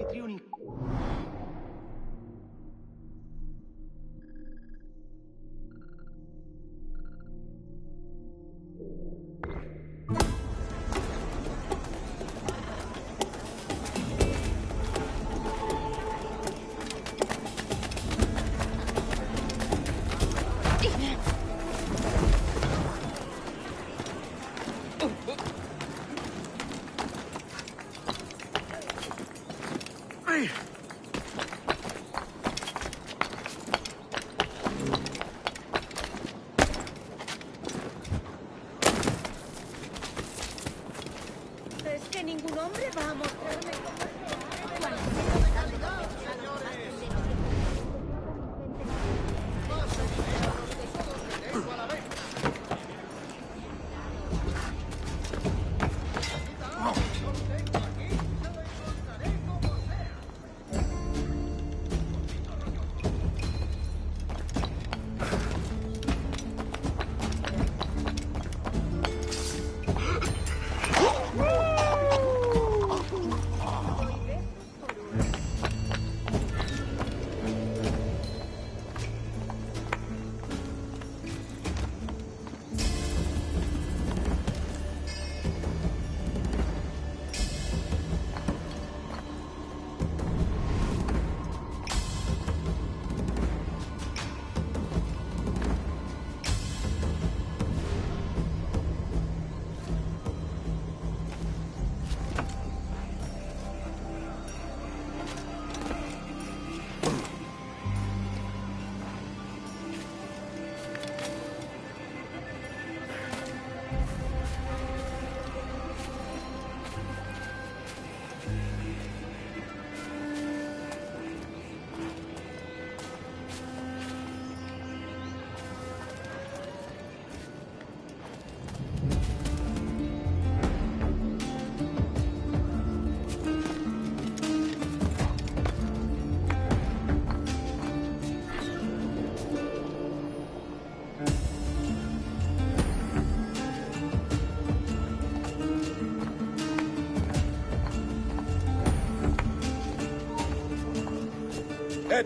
anfitrión. Es que ningún hombre va a mostrarme cómo...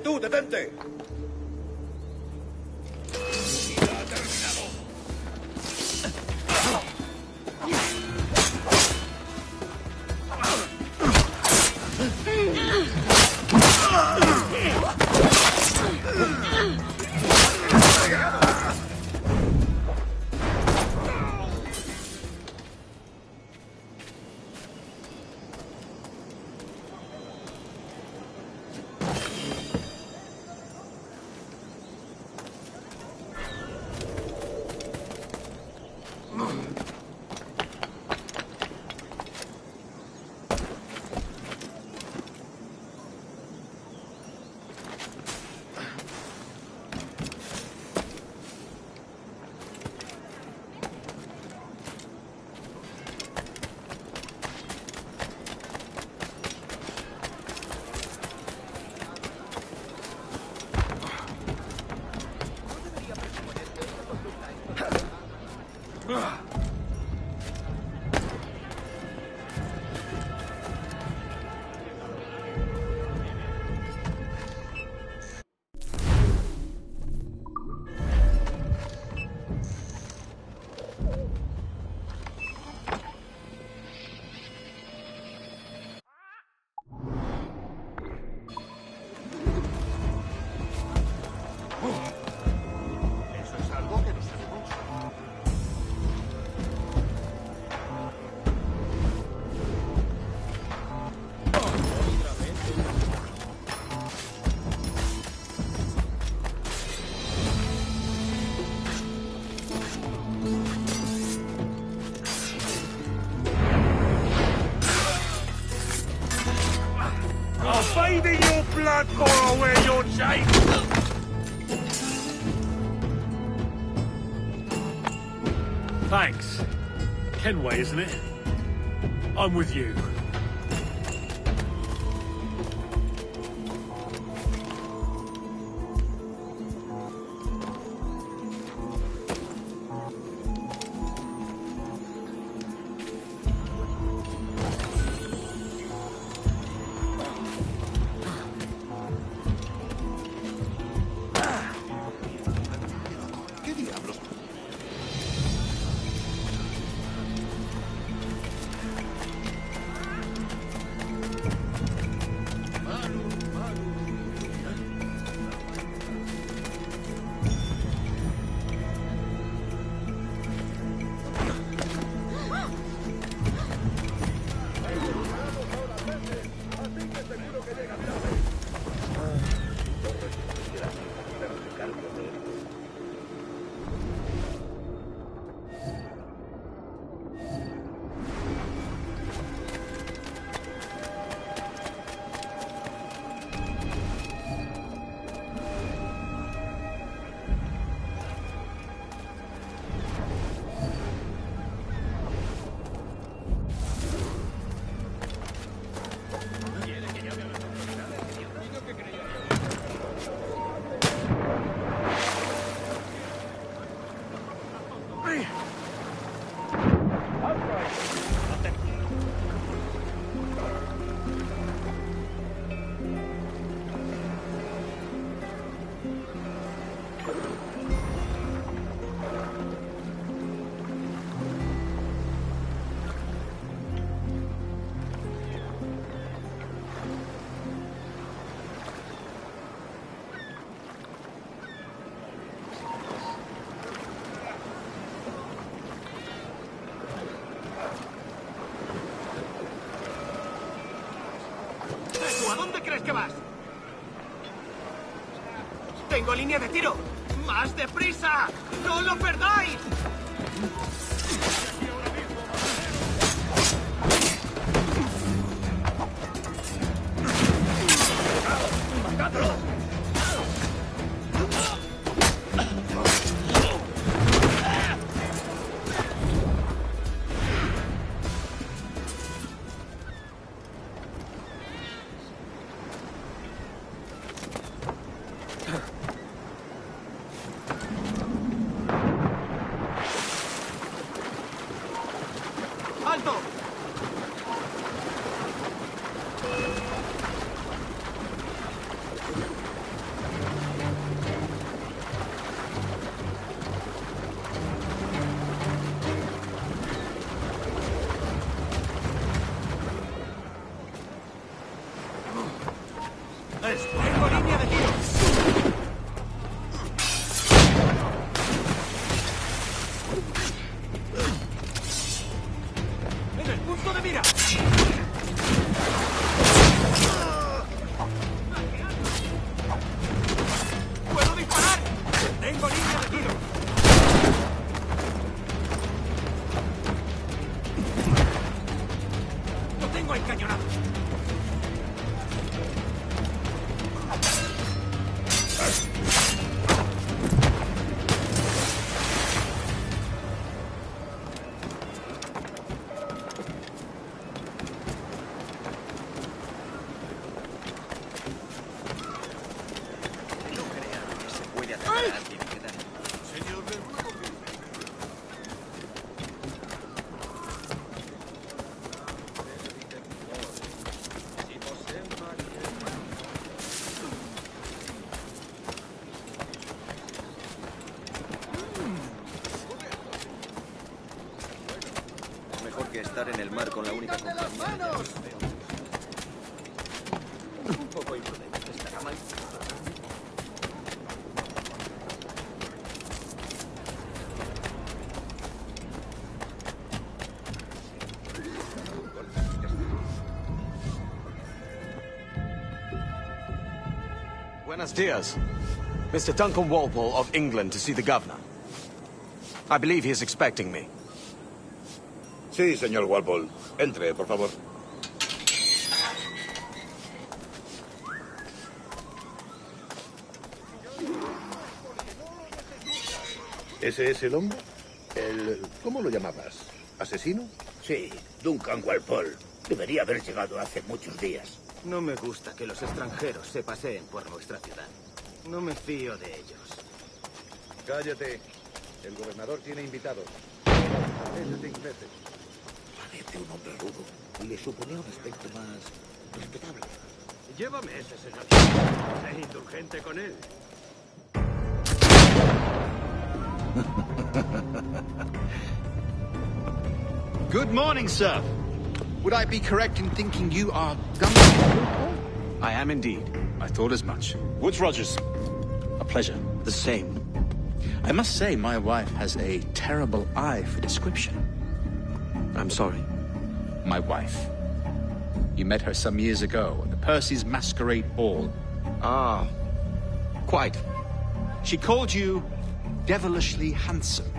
¡Tú, detente! ¡Ya ha terminado! Eso es algo que no sabemos. I'll bathe in your blood or I'll wear your chain! Thanks. Kenway, isn't it? I'm with you. ¿a dónde crees que vas? ¡Tengo línea de tiro! ¡Más deprisa! ¡No lo perdáis! ¡Matadlo! ¡Alto! ¡Tengo línea de tiro! ¡En el punto de mira! ¡Puedo disparar! ¡Tengo línea de tiro! ¡Lo tengo encañonado! Que estar en el mar con la única compañía. Un poco imprudente, estará mal. Buenos dias. Mr. Duncan Walpole of England to see the governor. I believe he is expecting me. Sí, señor Walpole. Entre, por favor. ¿Ese es el hombre? ¿Cómo lo llamabas? ¿Asesino? Sí, Duncan Walpole. Debería haber llegado hace muchos días. No me gusta que los extranjeros se paseen por nuestra ciudad. No me fío de ellos. Cállate. El gobernador tiene invitados. Ingleses. Parece un hombre rudo. Le suponía un aspecto más respetable. Llévame ese señor. Sé indulgente con él. Good morning, sir. Would I be correct in thinking you are Duncan? I am indeed. I thought as much. Woods Rogers. A pleasure. The same. I must say, my wife has a terrible eye for description. I'm sorry. My wife. You met her some years ago at the Percy's Masquerade Ball. Ah, quite. She called you devilishly handsome.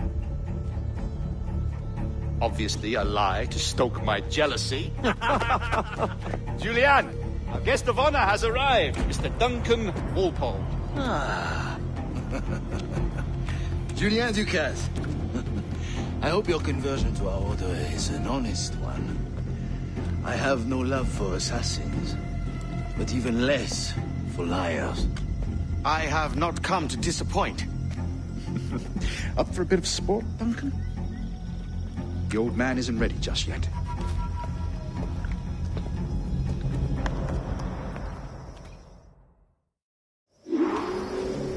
Obviously a lie to stoke my jealousy. Julianne, our guest of honor has arrived, Mr. Duncan Walpole. Ah. Julien Ducasse. I hope your conversion to our order is an honest one. I have no love for assassins, but even less for liars. I have not come to disappoint. Up for a bit of sport, Duncan? The old man isn't ready just yet.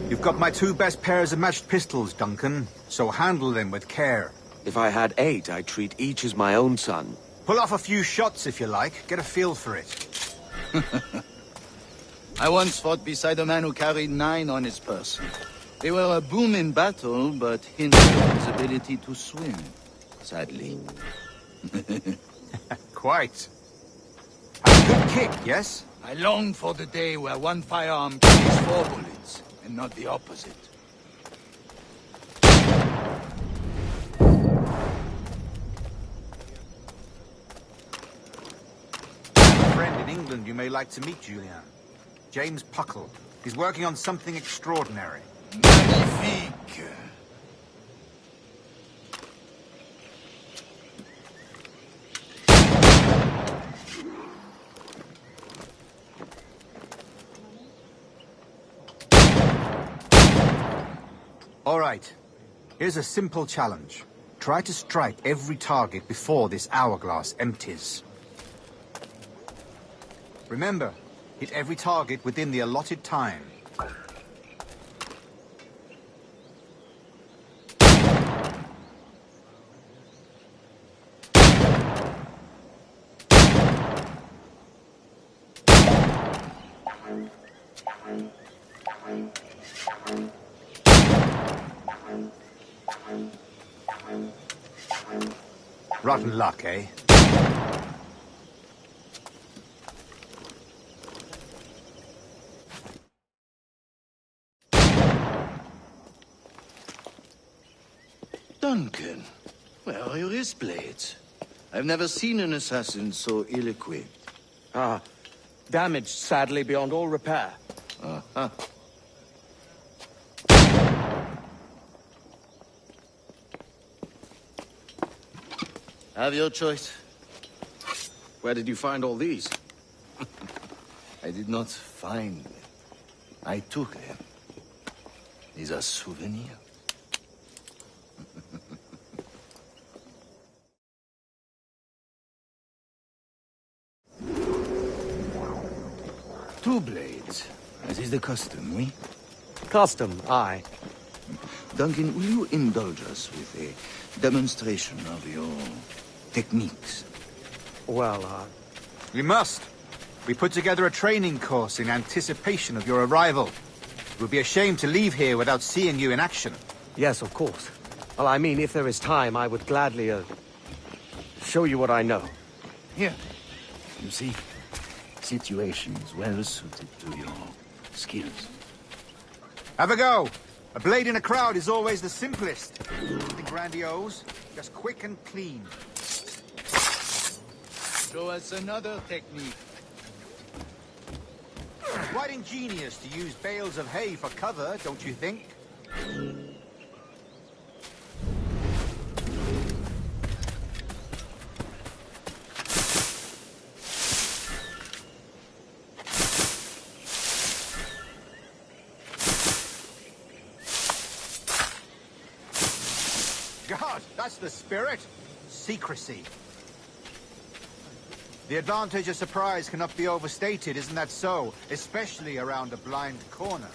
You've got my two best pairs of matched pistols, Duncan, so handle them with care. If I had 8, I'd treat each as my own son. Pull off a few shots if you like. Get a feel for it. I once fought beside a man who carried 9 on his person. They were a boom in battle, but hindered his ability to swim, sadly. Quite. A good kick, yes? I long for the day where one firearm carries 4 bullets, and not the opposite. A friend in England you may like to meet, Julian. James Puckle. He's working on something extraordinary. Magnifique! All right. Here's a simple challenge. Try to strike every target before this hourglass empties. Remember, hit every target within the allotted time. Rotten luck, eh? Duncan, where are your wrist blades? I've never seen an assassin so ill-equipped. Ah, damaged sadly beyond all repair. Uh-huh. Have your choice. Where did you find all these? I did not find them. I took them. These are souvenirs. Two blades, as is the custom, oui? Custom, aye. Duncan, will you indulge us with a demonstration of your techniques? Well, We must. We put together a training course in anticipation of your arrival. It would be a shame to leave here without seeing you in action. yes, of course. Well, I mean, if there is time, I would gladly, show you what I know. Here. You see, situations well suited to your skills. Have a go. A blade in a crowd is always the simplest. Nothing grandiose, just quick and clean. Show us another technique. Quite ingenious to use bales of hay for cover, don't you think? God, that's the spirit. Secrecy. The advantage of surprise cannot be overstated, isn't that so? Especially around a blind corner.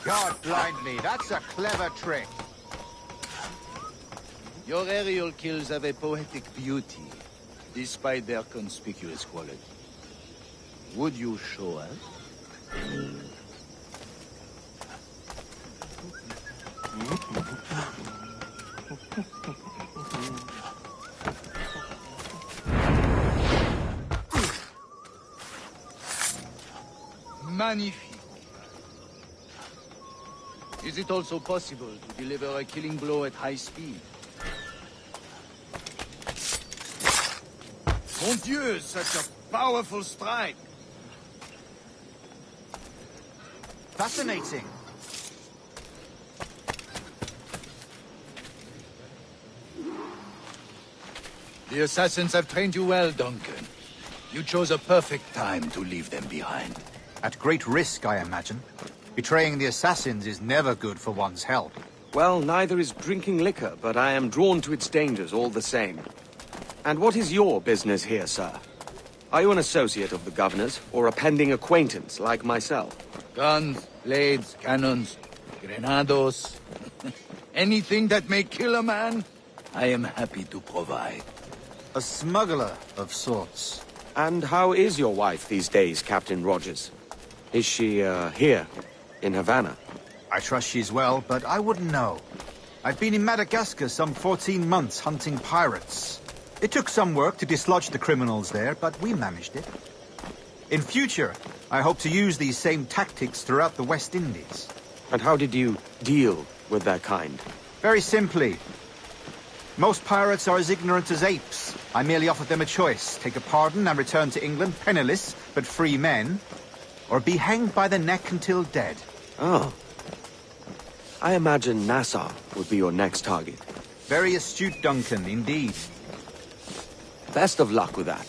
God blind me, that's a clever trick. Your aerial kills have a poetic beauty, despite their conspicuous quality. Would you show us? Magnifique. Is it also possible to deliver a killing blow at high speed? Mon Dieu, such a powerful strike! Fascinating. The assassins have trained you well, Duncan. You chose a perfect time to leave them behind. At great risk, I imagine. Betraying the assassins is never good for one's health. Well, neither is drinking liquor, but I am drawn to its dangers all the same. And what is your business here, sir? Are you an associate of the governor's, or a pending acquaintance like myself? Guns, blades, cannons, grenados. Anything that may kill a man, I am happy to provide. A smuggler of sorts. And how is your wife these days, Captain Rogers? Is she, here, in Havana? I trust she's well, but I wouldn't know. I've been in Madagascar some 14 months hunting pirates. It took some work to dislodge the criminals there, but we managed it. In future, I hope to use these same tactics throughout the West Indies. And how did you deal with their kind? Very simply. Most pirates are as ignorant as apes. I merely offered them a choice. Take a pardon and return to England penniless, but free men. Or be hanged by the neck until dead. Oh. I imagine Nassau would be your next target. Very astute, Duncan, indeed. Best of luck with that.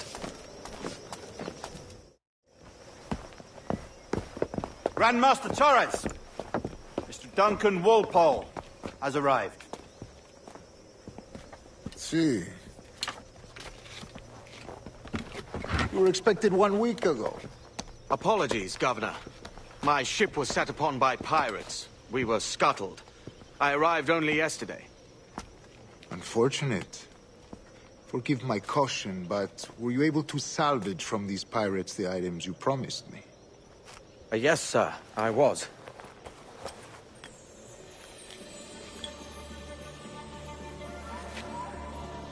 Grandmaster Torres! Mr. Duncan Walpole has arrived. See. You were expected 1 week ago. Apologies, Governor. My ship was set upon by pirates. We were scuttled. I arrived only yesterday. Unfortunate. Forgive my caution, but were you able to salvage from these pirates the items you promised me? Yes, sir, I was.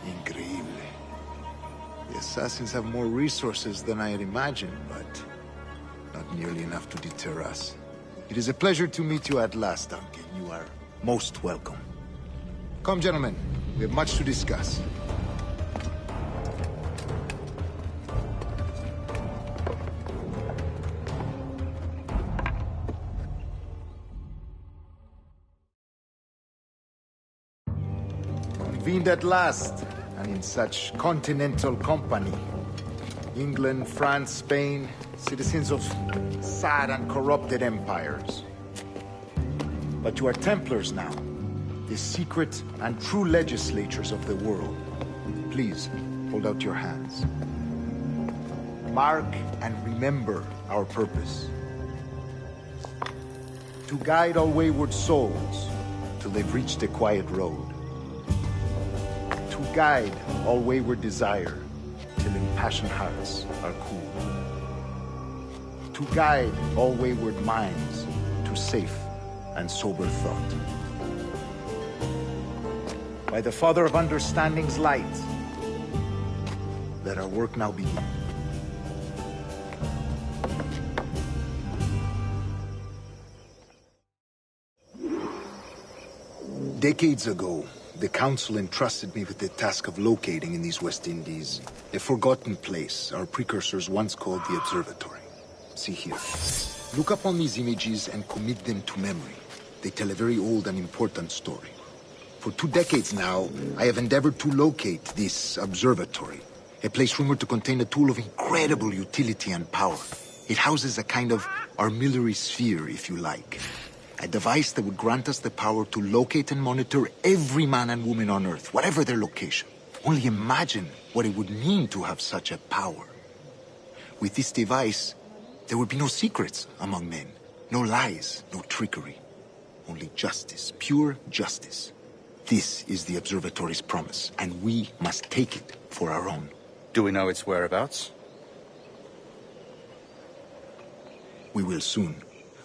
Increíble. The assassins have more resources than I had imagined, but not nearly enough to deter us. It is a pleasure to meet you at last, Duncan. You are most welcome. Come, gentlemen. We have much to discuss. Convened at last, and in such continental company. England, France, Spain, citizens of sad and corrupted empires. But you are Templars now, the secret and true legislators of the world. Please, hold out your hands. Mark and remember our purpose. To guide all wayward souls till they've reached a quiet road. To guide all wayward desire till impassioned hearts are cool. To guide all wayward minds to safe and sober thought. By the Father of Understanding's light, let our work now begin. Decades ago, the Council entrusted me with the task of locating in these West Indies a forgotten place our precursors once called the Observatory. See here. Look upon these images and commit them to memory. They tell a very old and important story. For 2 decades now, I have endeavored to locate this observatory, a place rumored to contain a tool of incredible utility and power. It houses a kind of armillary sphere, if you like. A device that would grant us the power to locate and monitor every man and woman on Earth, whatever their location. Only imagine what it would mean to have such a power. With this device, there would be no secrets among men, no lies, no trickery. Only justice, pure justice. This is the observatory's promise, and we must take it for our own. Do we know its whereabouts? We will soon.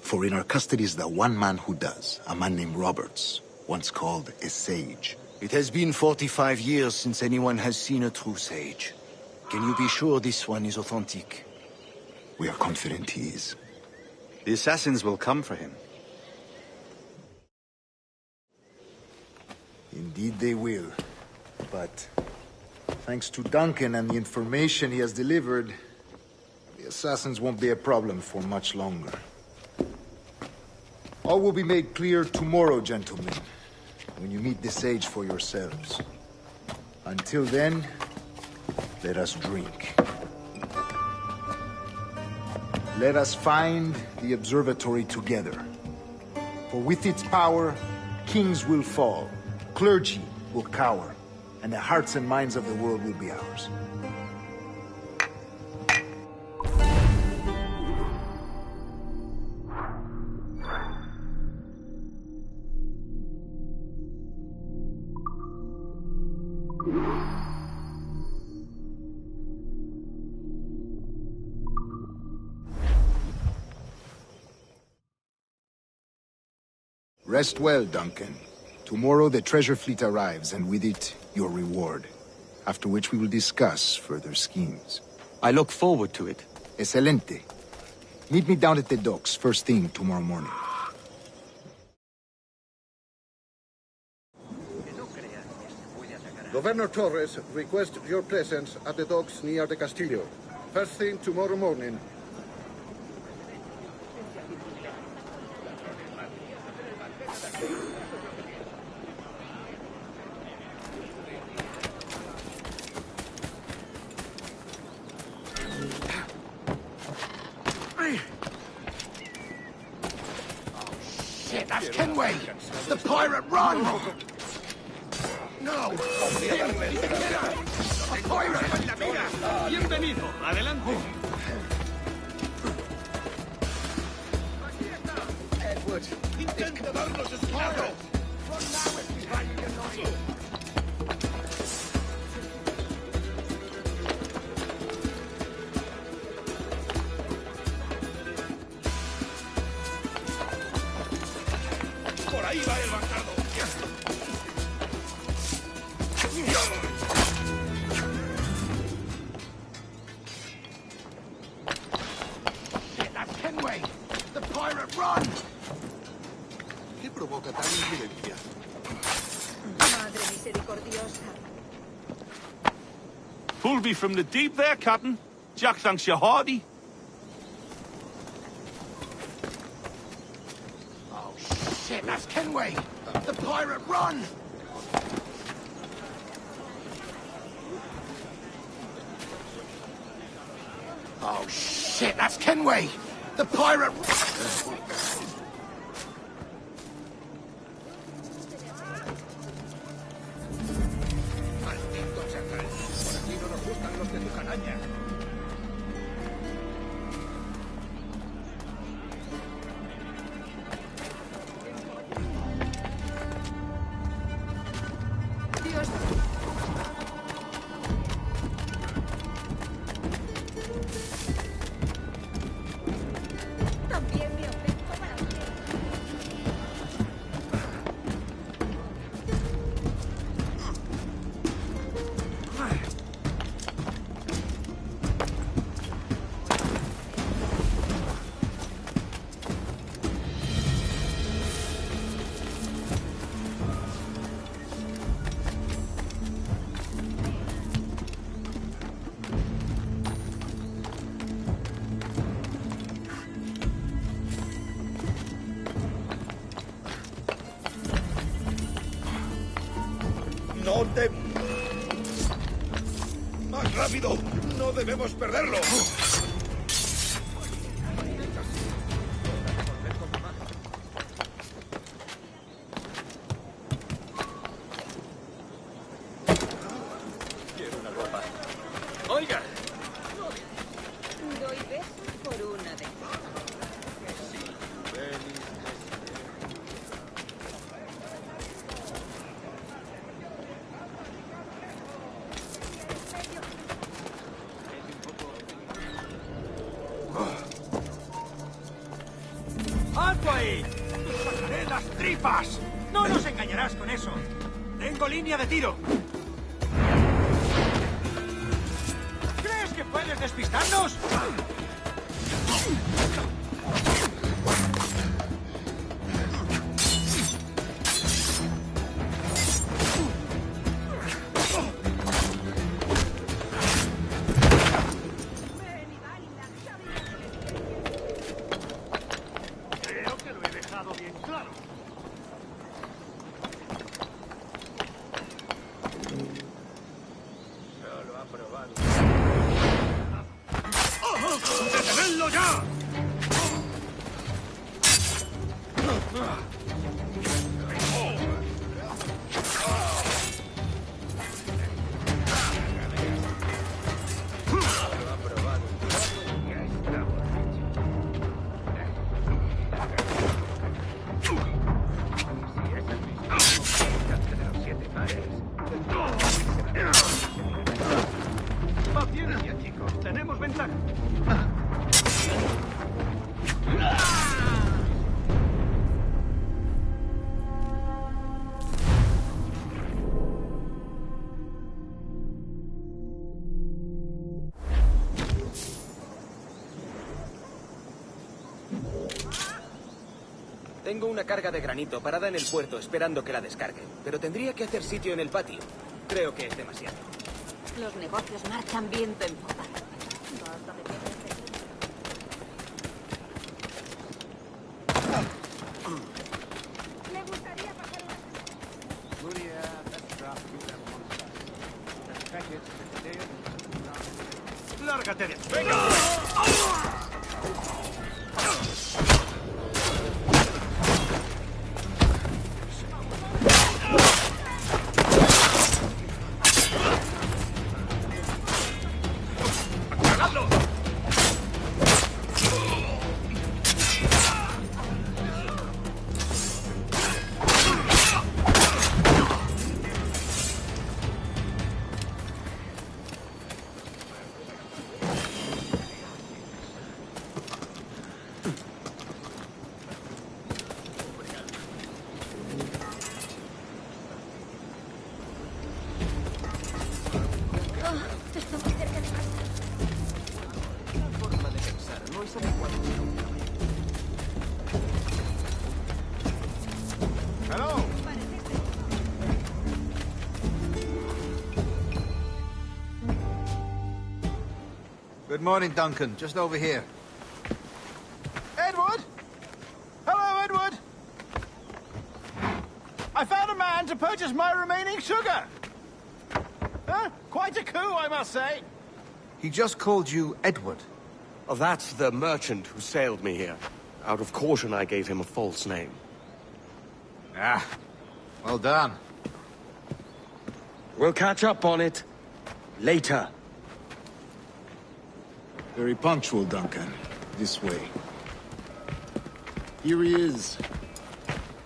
For in our custody is the one man who does, a man named Roberts, once called a sage. It has been 45 years since anyone has seen a true sage. Can you be sure this one is authentic? We are confident he is. The assassins will come for him. Indeed they will. But thanks to Duncan and the information he has delivered, the assassins won't be a problem for much longer. All will be made clear tomorrow, gentlemen, when you meet the sage for yourselves. Until then, let us drink. Let us find the observatory together. For with its power, kings will fall, clergy will cower, and the hearts and minds of the world will be ours. Rest well, Duncan. Tomorrow the treasure fleet arrives, and with it, your reward. After which we will discuss further schemes. I look forward to it. Excelente. Meet me down at the docks first thing tomorrow morning. Governor Torres requests your presence at the docks near the Castillo. First thing tomorrow morning. Shit, that's Kenway! The pirate, run! No! A pirate! Bienvenido, adelante. Edward, intenta darnos esclavo! Por ahí va el bastardo. That's Kenway! The pirate, run! ¿Qué provoca tal incidencia? Madre misericordiosa. Pulled me from the deep there, Captain. Jack thanks you hearty. Oh, shit, that's Kenway! The pirate, run! Oh, shit, that's Kenway! The pirate... Maldito chacal. Por aquí no nos gustan los de tu calaña. Dios. También me ofrezco para usted. No te... ¡Más rápido! ¡No debemos perderlo! Quiero una copa. ¡Oiga! Doy besos por una de ¡Alto ahí! ¡Te sacaré las tripas! ¡No nos engañarás con eso! ¡Tengo línea de tiro! ¿Crees que puedes despistarnos? Creo que lo he dejado bien claro. Solo ha probado. ¡Detenedlo ya! Tengo una carga de granito parada en el puerto esperando que la descargue. Pero tendría que hacer sitio en el patio. Creo que es demasiado. Los negocios marchan viento en popa. Basta de Me gustaría pasar una... ¡Lárgate de aquí! ¡Venga! Estamos cerca de casa. La forma de pensar no es adecuada. Hello. Good morning, Duncan. Just over here. Edward? Hello, Edward. I found a man to purchase my remaining sugar. Huh? Quite a coup, I must say. He just called you Edward. Oh, that's the merchant who sailed me here. Out of caution, I gave him a false name. Ah, well done. We'll catch up on it later. Very punctual, Duncan. This way. Here he is.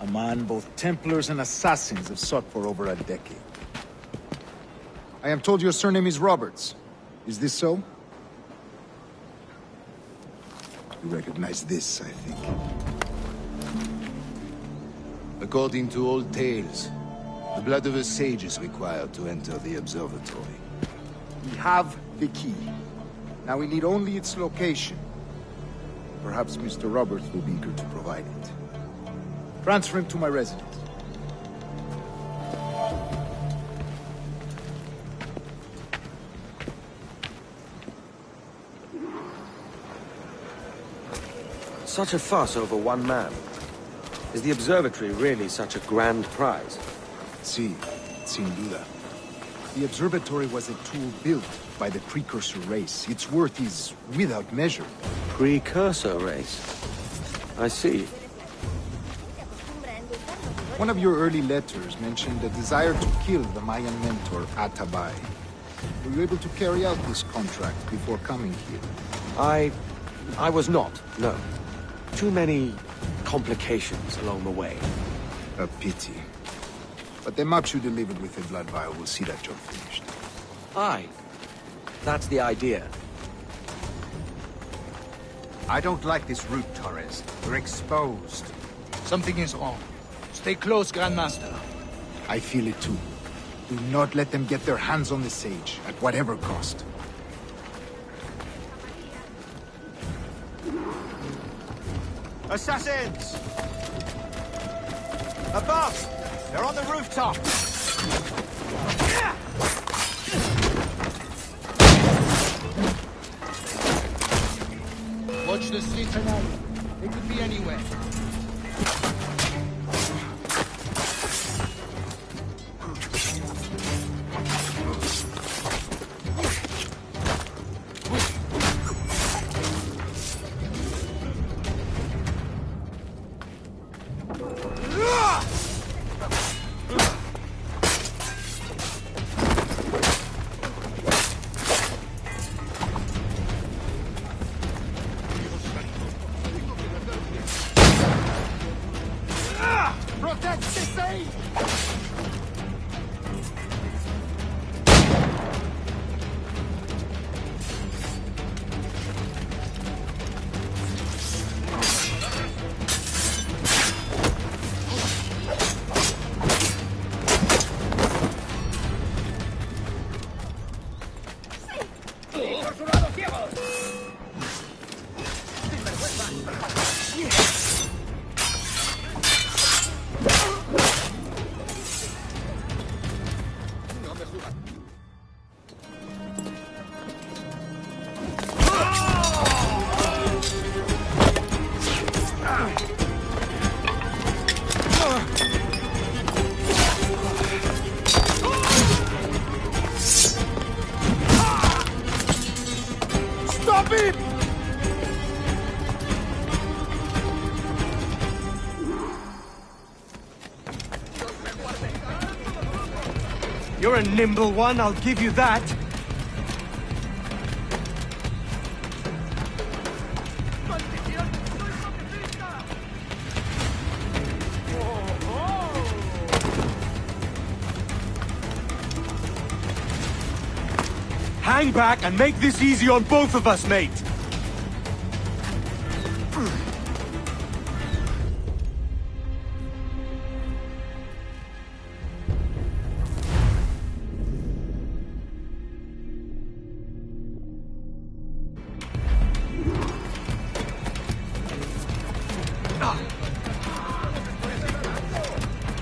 A man both Templars and Assassins have sought for over a decade. I am told your surname is Roberts. Is this so? You recognize this, I think. According to old tales, the blood of a sage is required to enter the observatory. We have the key. Now we need only its location. Perhaps Mr. Roberts will be eager to provide it. Transfer him to my residence. Such a fuss over one man. Is the observatory really such a grand prize? Sí, sin duda. The observatory was a tool built by the precursor race. Its worth is without measure. Precursor race? I see. One of your early letters mentioned a desire to kill the Mayan mentor, Atabay. Were you able to carry out this contract before coming here? I was not, no. Too many complications along the way. A pity. But the maps you delivered with the blood vial will see that job finished. Aye. That's the idea. I don't like this route, Torres. We're exposed. Something is wrong. Stay close, Grandmaster. I feel it too. Do not let them get their hands on the sage, at whatever cost. Assassins! Above! They're on the rooftop! Watch the streets tonight. They could be anywhere. You're a nimble one, I'll give you that. Hang back and make this easy on both of us, mate!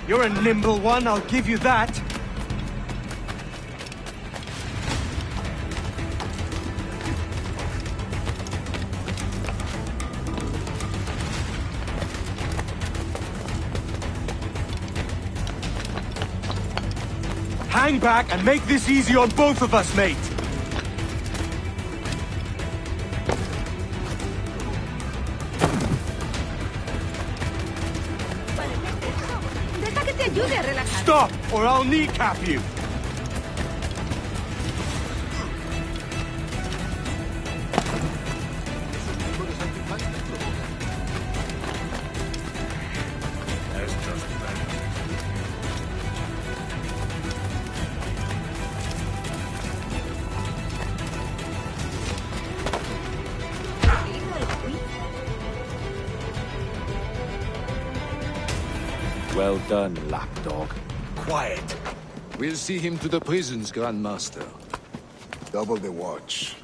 You're a nimble one, I'll give you that. Hang back and make this easy on both of us, mate! Deja que te ayude a relajar. Stop, or I'll kneecap you! Well done, lapdog. Quiet. We'll see him to the prisons, Grandmaster. Double the watch.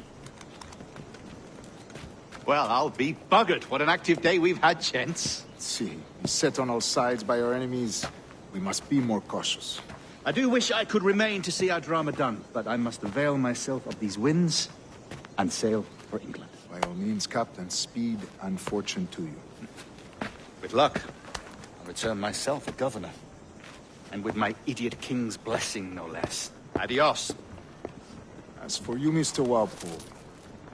Well, I'll be buggered. What an active day we've had, gents. See, set on all sides by our enemies. We must be more cautious. I do wish I could remain to see our drama done, but I must avail myself of these winds and sail for England. By all means, Captain, speed and fortune to you. With luck, I'll return myself a governor. And with my idiot king's blessing, no less. Adios. As for you, Mr. Walpole,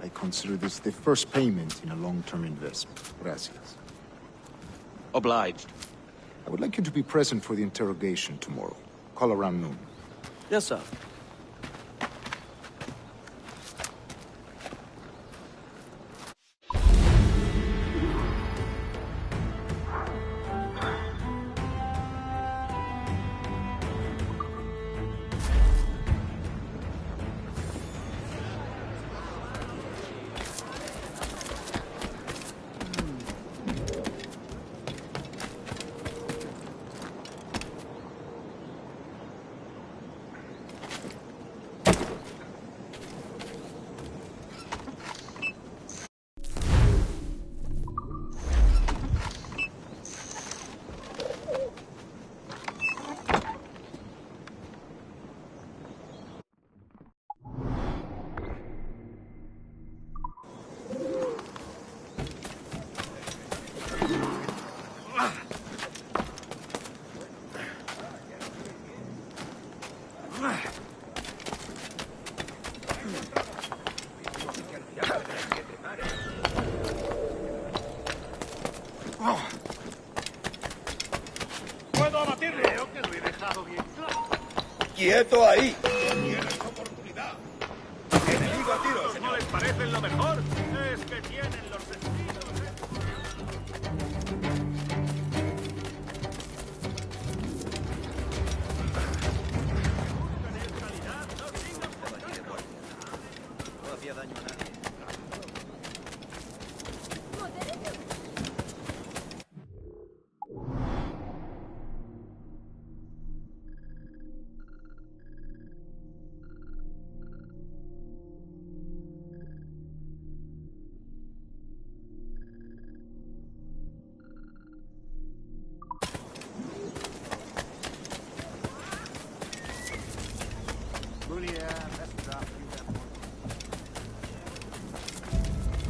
I consider this the first payment in a long-term investment. Gracias. Obliged. I would like you to be present for the interrogation tomorrow. Call around noon. Yes, sir. ¡Puedo abatirle! Creo que lo he dejado bien claro. ¡Quieto ahí! ¡Tienes oportunidad! ¡Enemigo a tiros! ¿No les parecen lo mejor? Es que tienen los sentidos, No hacía daño a nadie.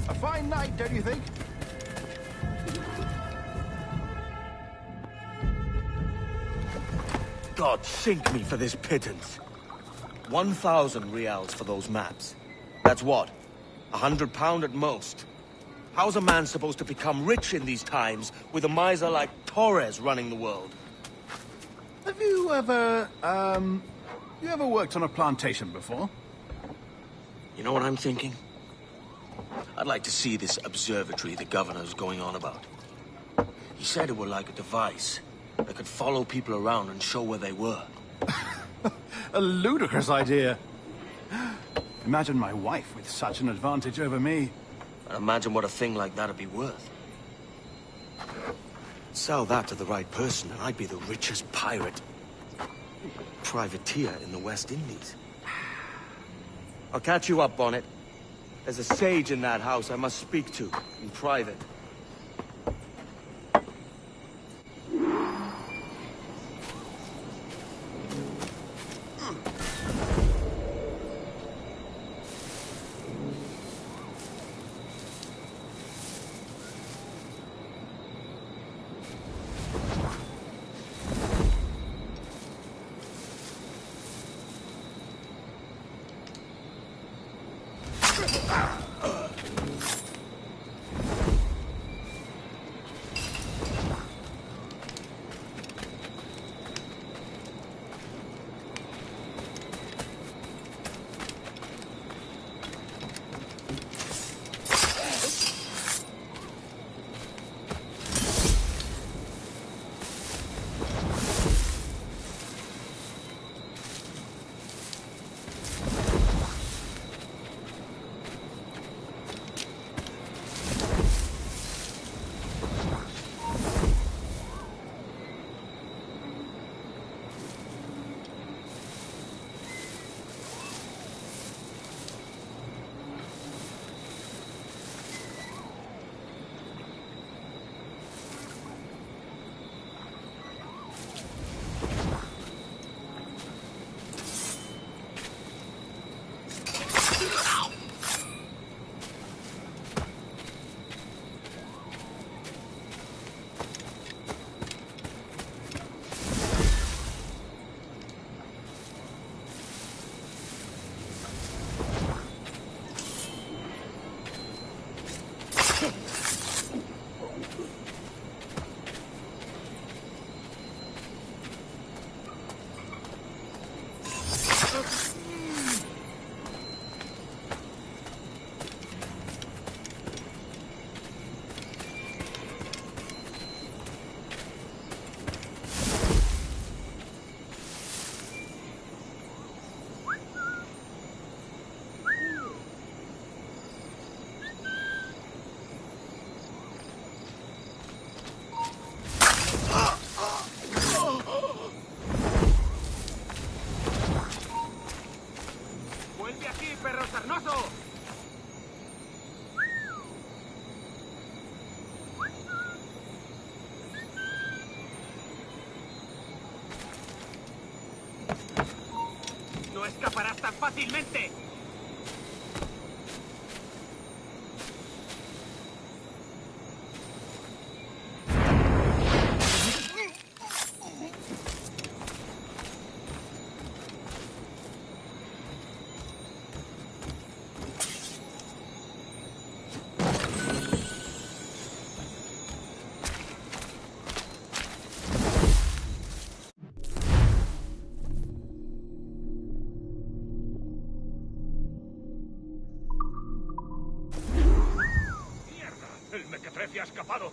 A fine night, don't you think? God sink me for this pittance. 1,000 reals for those maps. That's what? £100 at most. How's a man supposed to become rich in these times with a miser like Torres running the world? Have you ever, You ever worked on a plantation before? You know what I'm thinking? I'd like to see this observatory the governor's going on about. He said it were like a device that could follow people around and show where they were. A ludicrous idea. Imagine my wife with such an advantage over me. And imagine what a thing like that'd be worth. Sell that to the right person, and I'd be the richest pirate. Privateer in the West Indies. I'll catch you up, Bonnet. There's a sage in that house I must speak to, in private. escaparás tan fácilmente. ¡El mequetrefe ha escapado!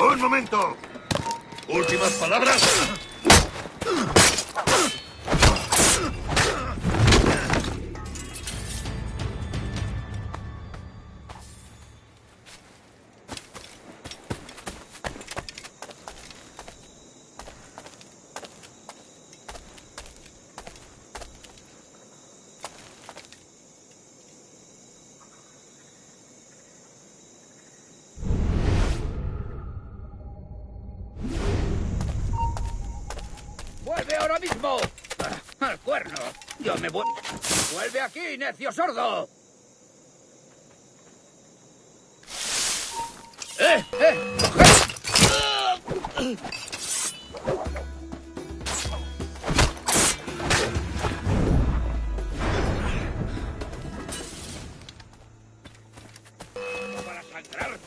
¡Un momento! ¿Últimas palabras? mismo! ¡Al cuerno! Yo me voy... ¡Vuelve aquí, necio sordo! ¡Coged! ¡Para sangrar!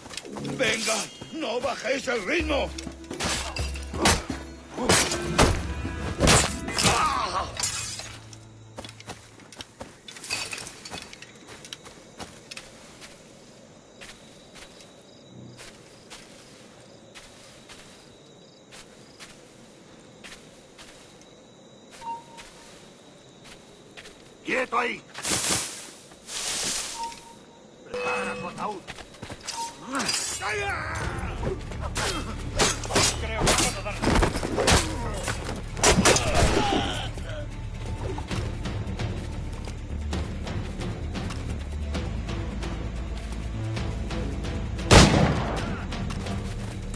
¡Venga! ¡No bajéis el ritmo! ¡Quieto ahí! ¡Prepara tu ataúd! Creo que puedo darle.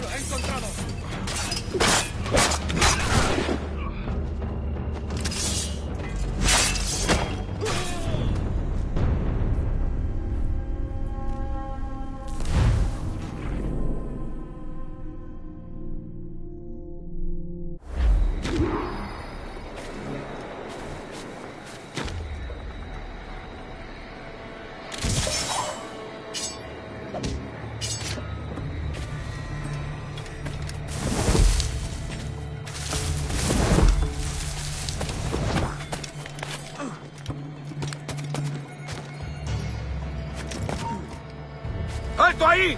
¡Lo he encontrado! ¡Alto ahí!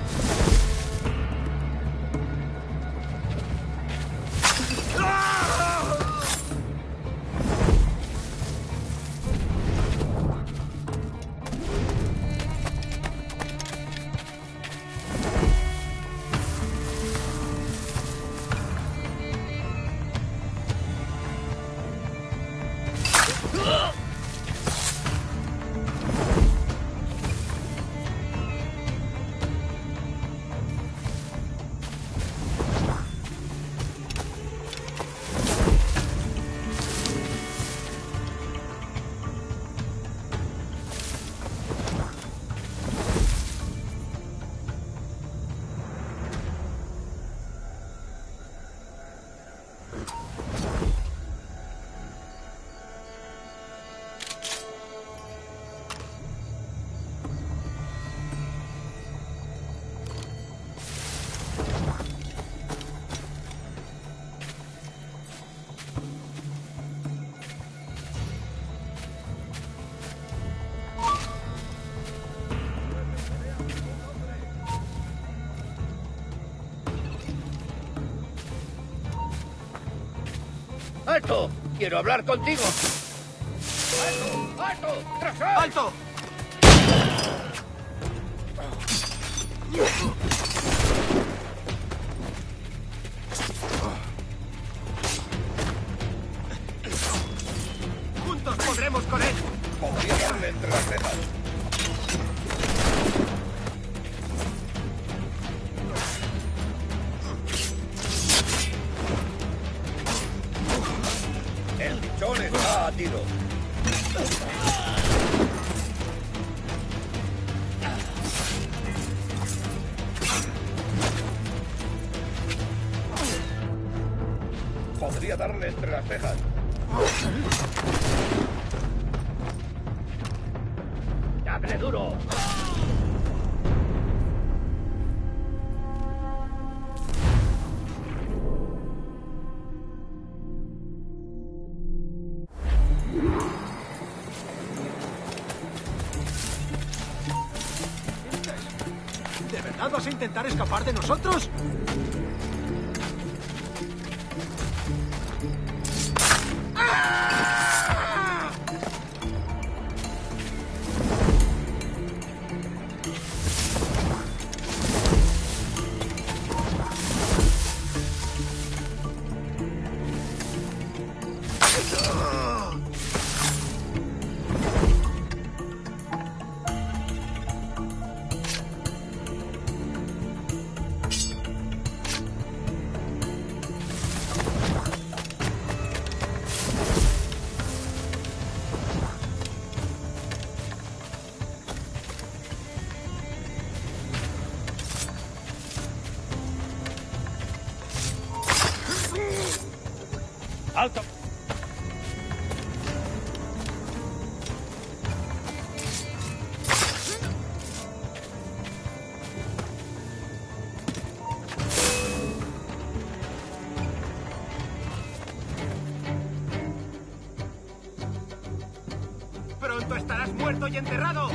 ¡Alto! ¡Quiero hablar contigo! ¡Alto! ¡Alto! ¡Tras él! ¡Alto! ¡Juntos podremos con él! Podría darle entre las cejas. El lichón está a tiro. Podría darle entre las cejas. ¡Dale duro! ¿De verdad vas a intentar escapar de nosotros? Alto. ¡Pronto estarás muerto y enterrado!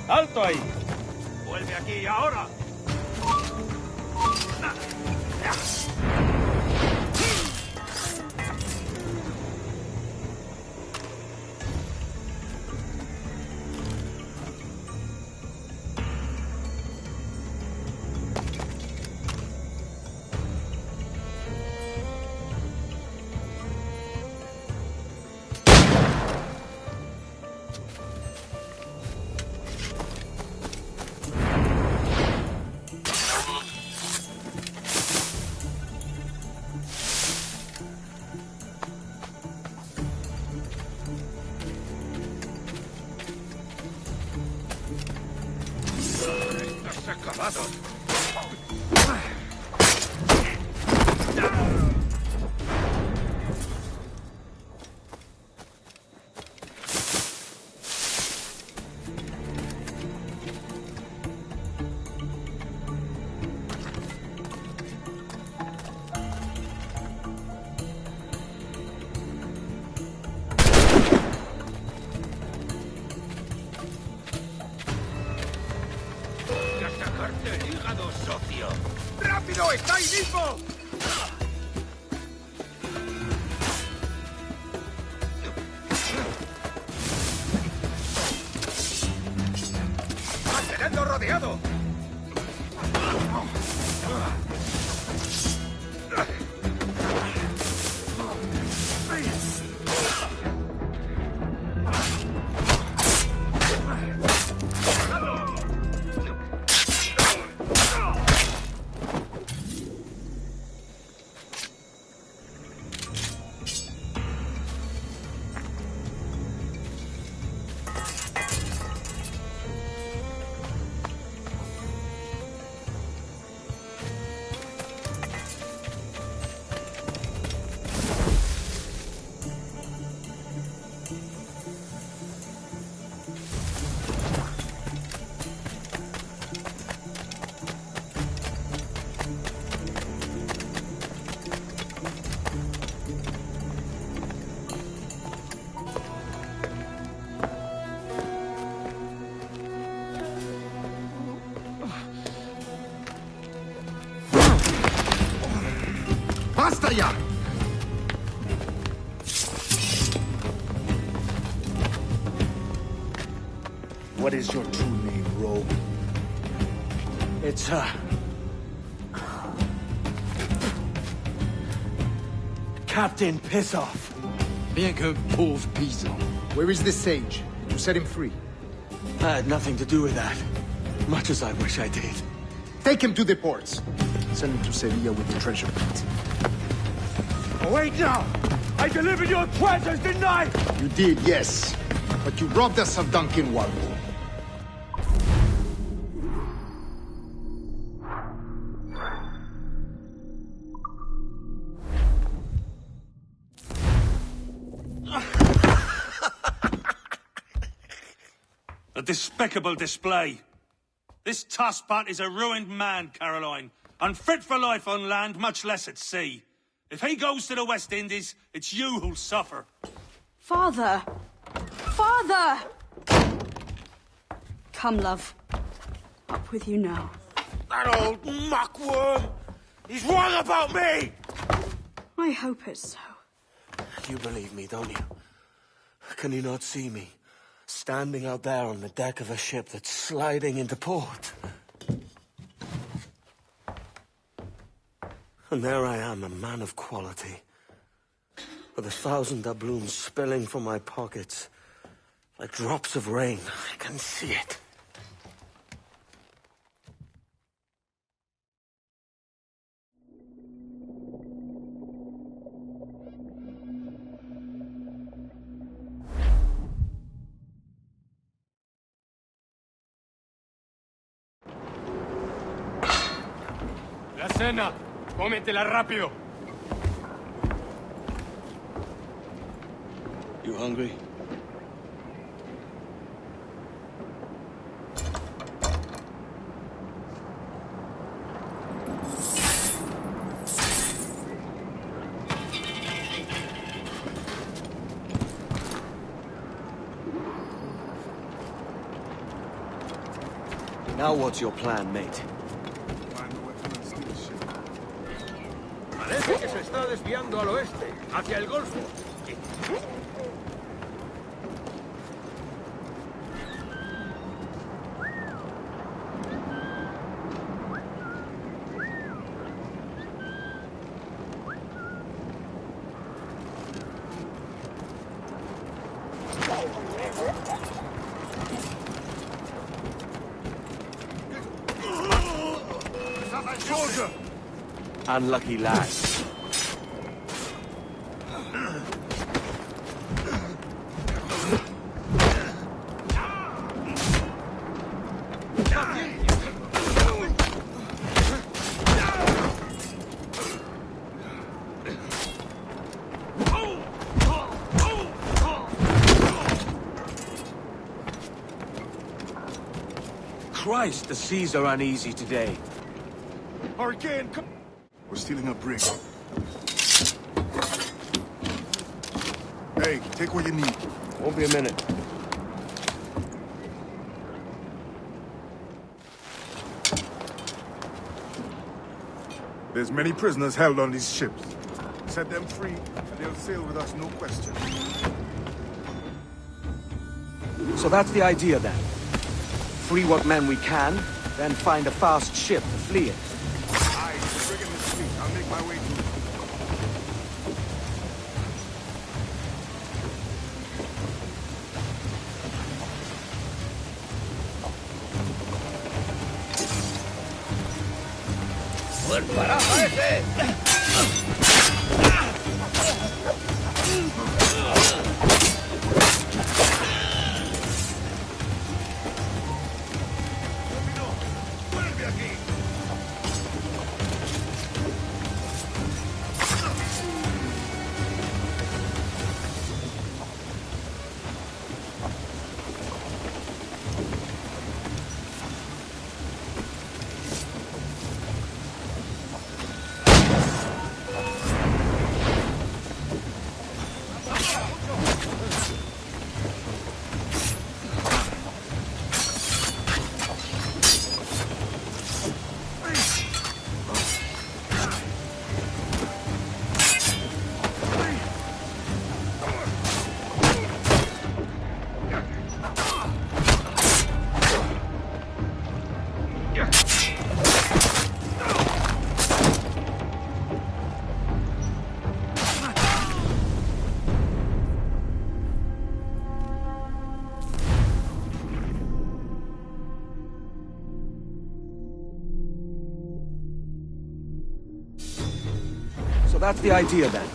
¡Alto ahí! ¡Vuelve aquí ahora! Acabado. ¡El hígado, socio! ¡Rápido! ¡Está ahí mismo! ¡Mantenedlo rodeado! ¡Basta ya! What is your true name, rogue? It's, Captain Piss Off. Bien que pauvre paysan. Where is the sage? Did you set him free? I had nothing to do with that. Much as I wish I did. Take him to the ports. Send him to Sevilla with the treasure plate. Wait now! I delivered your treasures, didn't I? You did, yes. But you robbed us of Duncan Warmore. despicable display. This Tosspot is a ruined man, Caroline. Unfit for life on land, much less at sea. If he goes to the West Indies, it's you who'll suffer. Father! Father! Come, love. Up with you now. That old muckworm! He's wrong about me! I hope it's so. You believe me, don't you? Can you not see me? Standing out there on the deck of a ship that's sliding into port. And there I am, a man of quality. With 1,000 doubloons spilling from my pockets. Like drops of rain. I can see it. La cena. Cómetela rápido. You hungry? Now what's your plan, mate? Parece que se está desviando al oeste, hacia el Golfo. Unlucky lad. Christ, the seas are uneasy today. Hurricane, come... We're stealing a brig. Hey, take what you need. Won't be a minute. There's many prisoners held on these ships. Set them free, and they'll sail with us, no question. So that's the idea then. Free what men we can, then find a fast ship to flee in. Aye, the brig in this fleet. I'll make my way to it. ¡Buen paraja ese! So that's the idea then.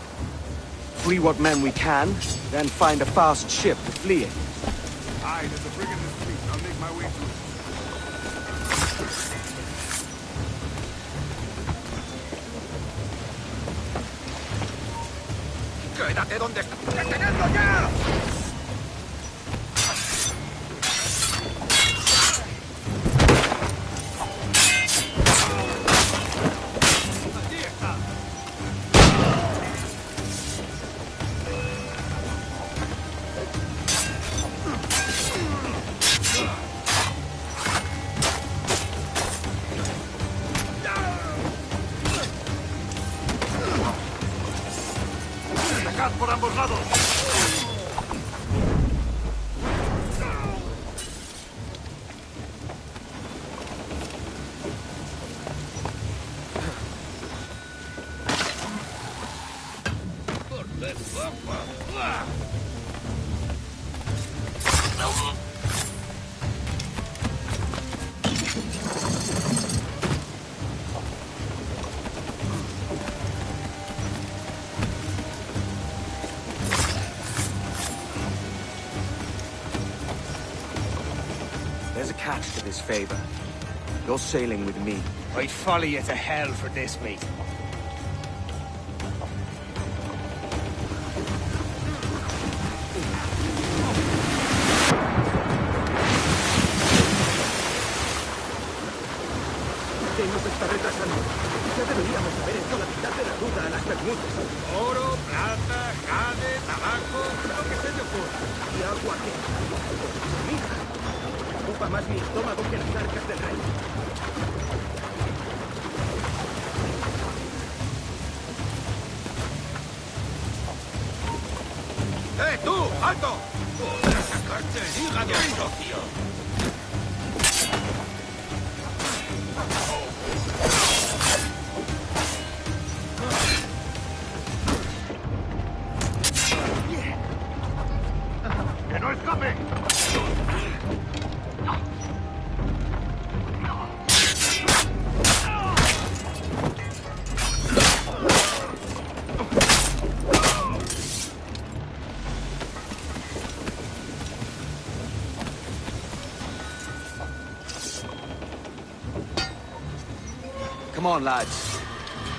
Free what men we can, then find a fast ship to flee in. Aye, there's a brig in this fleet. I'll make my way to it. ¡Quédate donde estás! ¡Detenedlo ya! lados! There's a catch to this favor. You're sailing with me. I'd follow you to hell for this, mate. ¿Qué nos está retrasando? Ya deberíamos haber hecho la mitad de la ruta a las Bermudas. Oro, plata, jade, tabaco, lo que se te ocurra. ¿Y agua qué? Mira, ocupa más mi estómago que las arcas del rey. ¡Tú! ¡Alto! ¡Para sacarte el hígado, socio! ¡Que no escape! Come on, lads.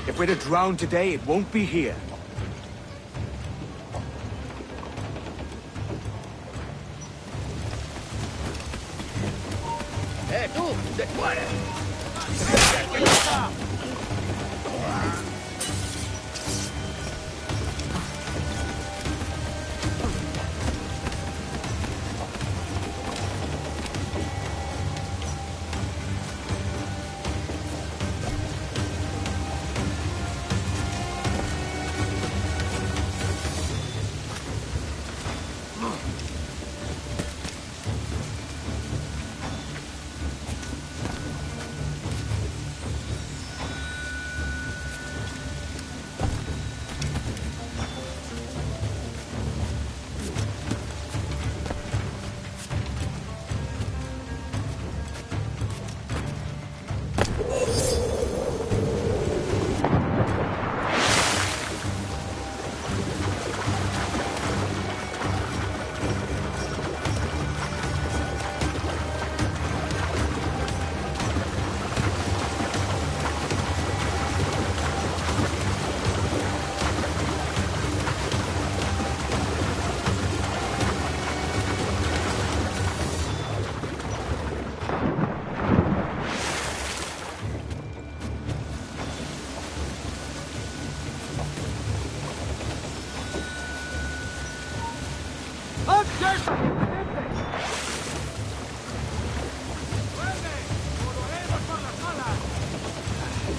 If we're to drown today, it won't be here. Tú! ¡De fuera!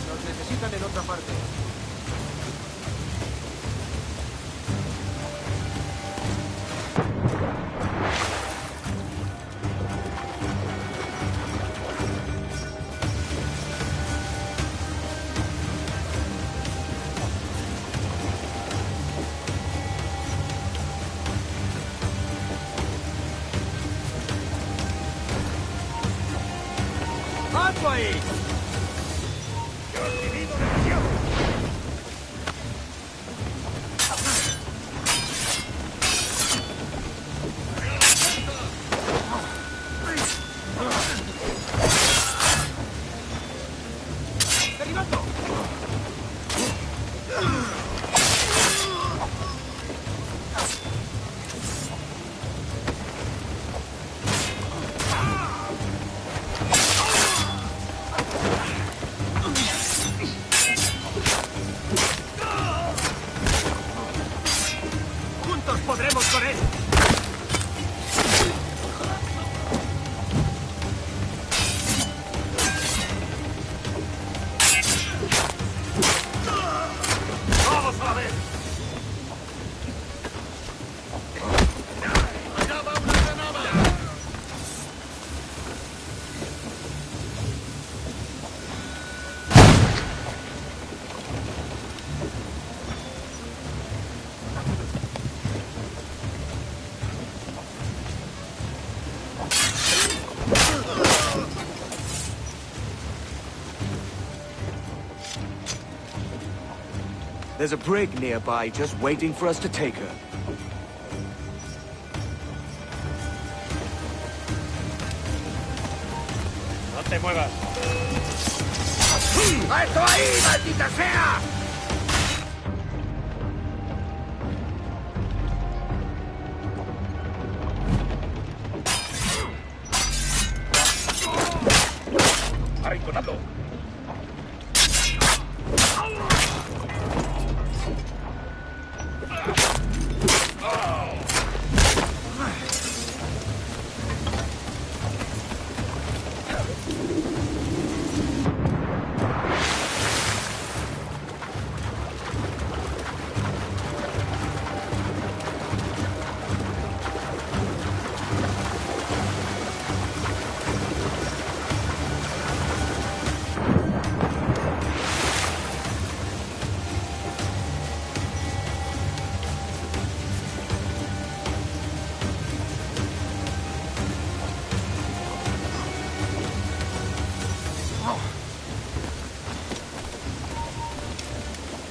Nos necesitan en otra parte. ¡Alto ahí! ¡Yo he vivido demasiado! ¡Derribando! There's a brig nearby just waiting for us to take her. No te muevas. ¡Alto ahí, maldita sea! ¡Arrinconado!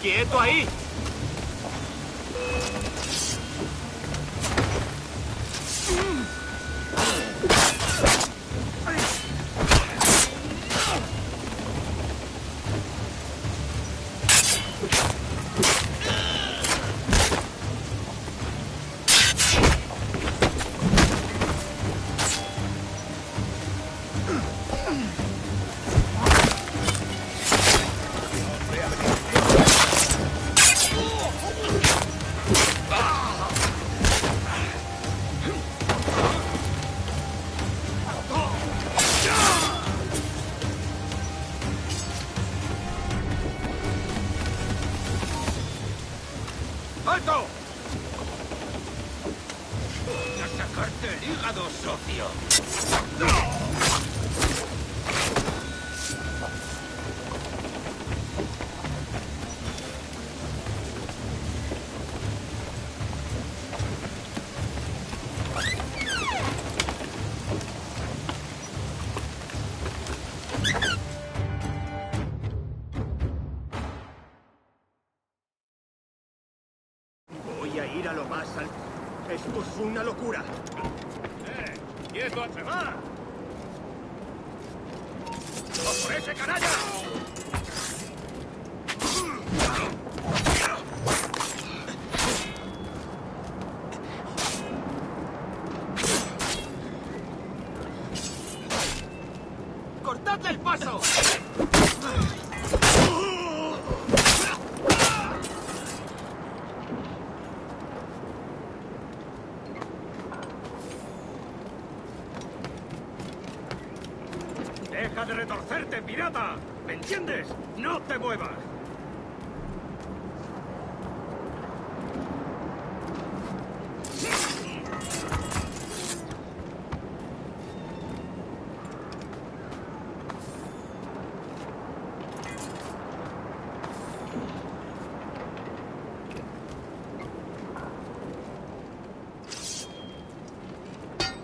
¡Quieto ahí! ¡Alto! ¡Voy a sacarte el hígado, socio! Voy a ir a lo más alto. Esto es una locura. ¡Quieto, se va! ¡A por ese canalla! ¡Cortadle el paso! ¡Deja de retorcerte, pirata! ¿Me entiendes? ¡No te muevas!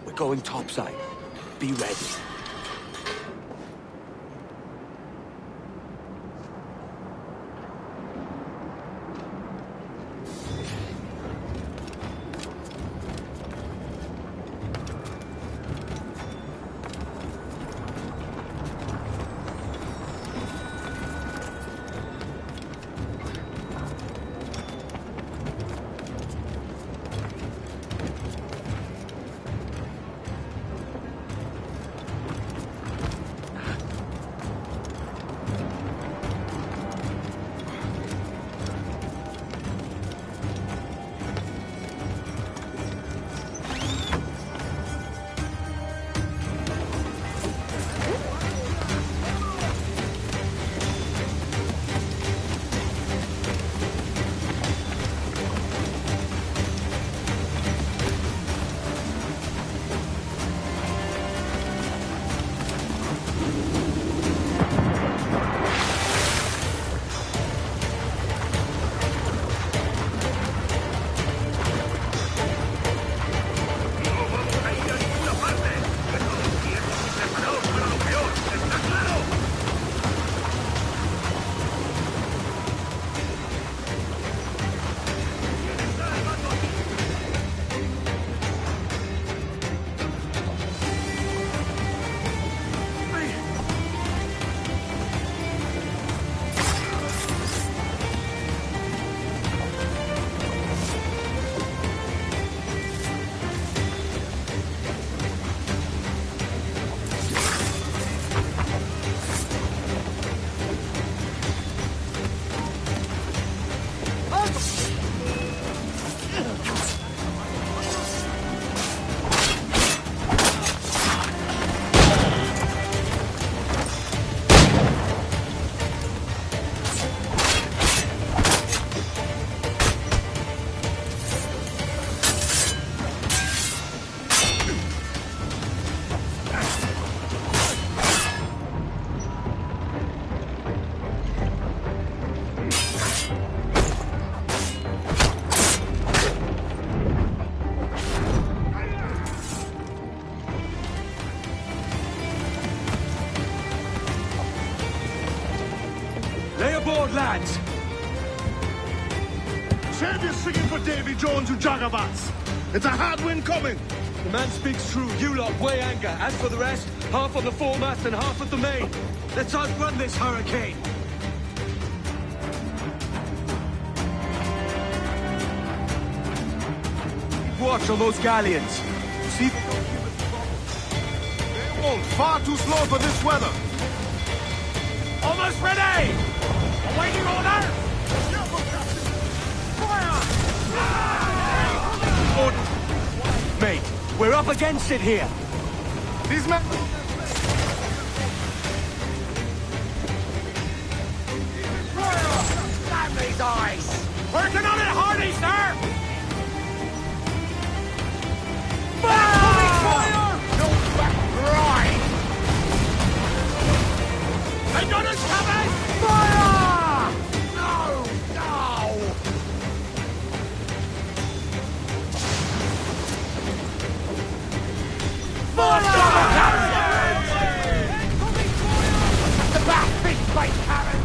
We're going topside. Be ready. aboard, lads! Save your singing for Davy Jones, you jagabats! It's a hard wind coming! The man speaks true. You lot weigh anchor. As for the rest, half on the foremast and half at the main. Let's outrun this hurricane. Keep watch on those galleons. See if they don't give us trouble. They won't. Far too slow for this weather. Almost ready! Awaiting order! Mate, we're up against it here. These men... Damn these eyes! Working on it hardy, sir! Fire! No back right! They got us covered! Fire! No! No! The back, big face cannon!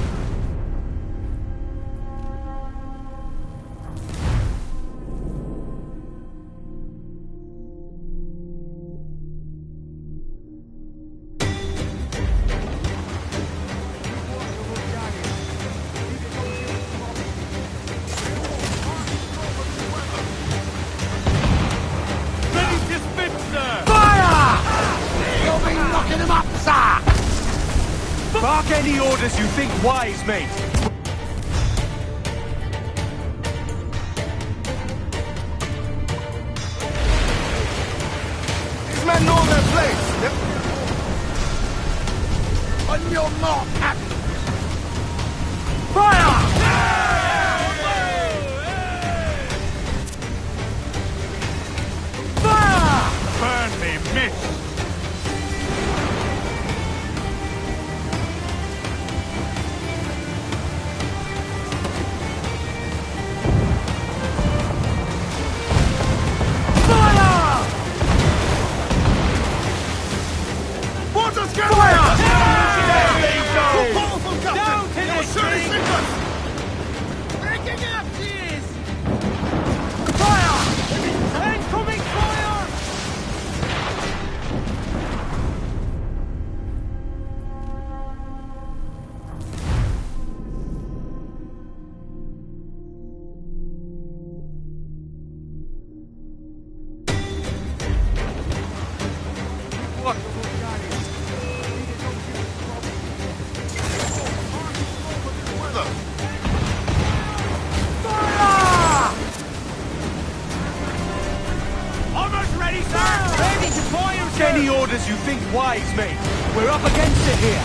Ready to spit, sir! Fire! You'll be knocking them up, sir! Bark any orders you think wise, mate. These men know their place. On your mark, Captain! Fire! Fire! Burn me, miss! Water's getting Fire! There There you go! Too powerful, Captain! Down to You'll this surely thing! sink us! Breaking up, cheers! Fire! Incoming fire! What? Almost ready, sir! Ready to fire, sir! Any orders you think wise, mate. We're up against it here.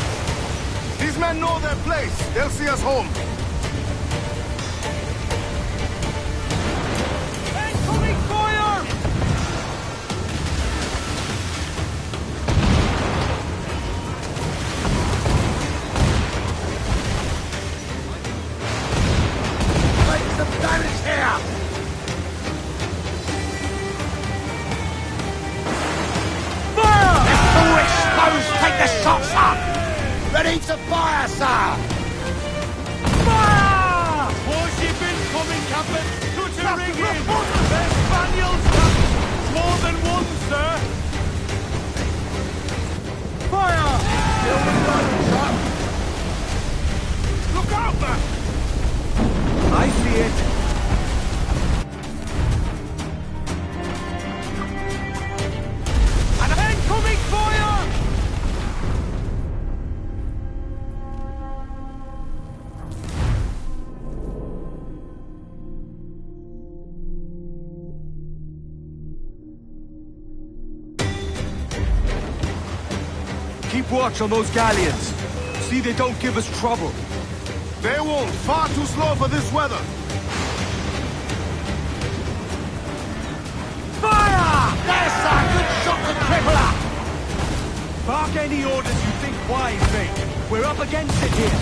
These men know their place. They'll see us home. Incoming fire! Make some damage here! Fire! Two exposed, take the shot, sir! Ready to fire, sir! Fire! Warship incoming, Captain! Cutter rigging! They're Spaniels, Captain! More than one, sir! Fire! Look out, man! I see it. And incoming fire! Keep watch on those galleons. See they don't give us trouble. They won't. Far too slow for this weather. Fire! There's a good shot to cripple her! Bark any orders you think wise, mate. We're up against it here.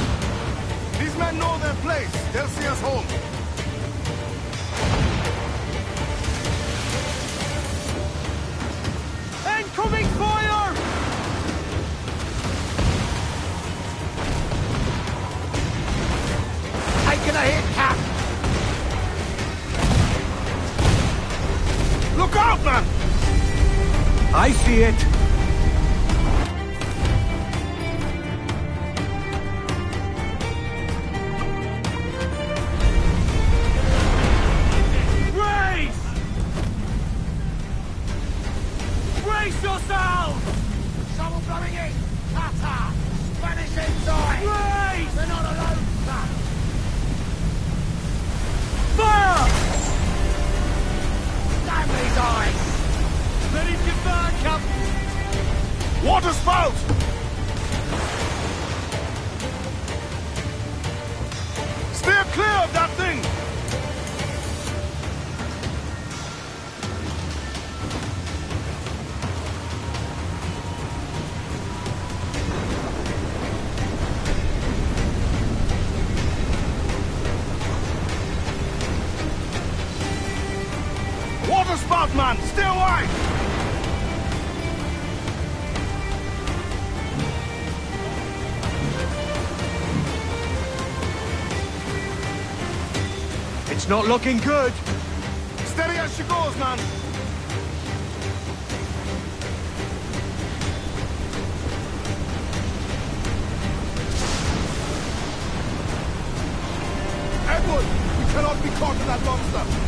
These men know their place. They'll see us home. Incoming fire! Water spout! Steer clear of that thing! Water spout, man! Stay wide! It's not looking good. Steady as she goes, man! Edward! We cannot be caught in that monster!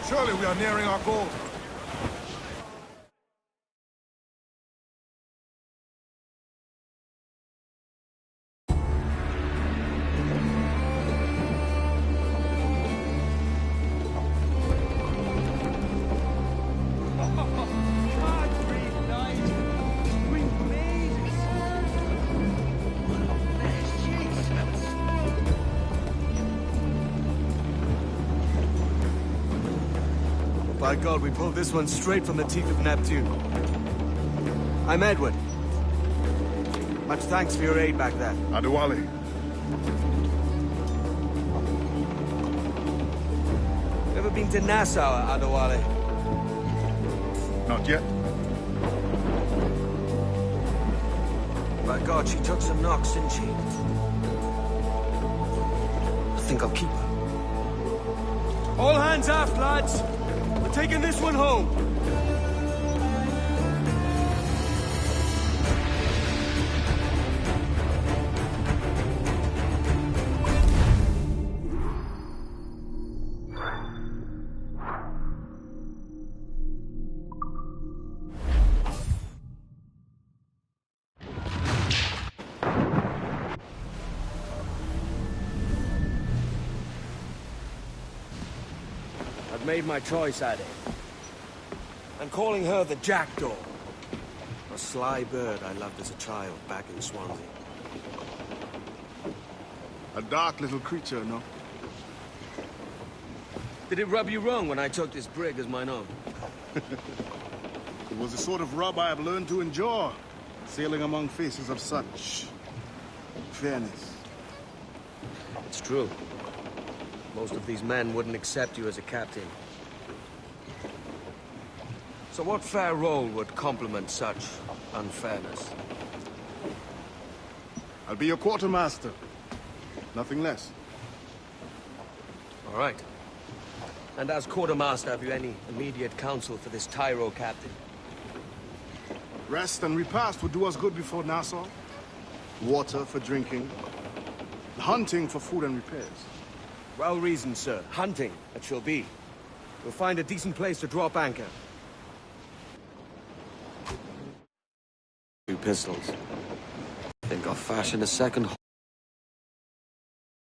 Surely we are nearing our goal. By God, we pulled this one straight from the teeth of Neptune. I'm Edward. Much thanks for your aid back there. Adewale. Ever been to Nassau, Adewale? Not yet. By God, she took some knocks, didn't she? I think I'll keep her. All hands aft, lads! We're taking this one home. I've made my choice, Addy. I'm calling her the Jackdaw. A sly bird I loved as a child back in Swansea. A dark little creature, no? Did it rub you wrong when I took this brig as mine own? It was the sort of rub I have learned to endure, sailing among faces of such fairness. It's true. Most of these men wouldn't accept you as a captain. So what fair role would complement such unfairness? I'll be your quartermaster. Nothing less. All right. And as quartermaster, have you any immediate counsel for this Tyro captain? Rest and repast would do us good before Nassau. Water for drinking. Hunting for food and repairs. Well reasoned, sir. Hunting, it shall be. We'll find a decent place to drop anchor. 2 pistols. Think I'll fashion a second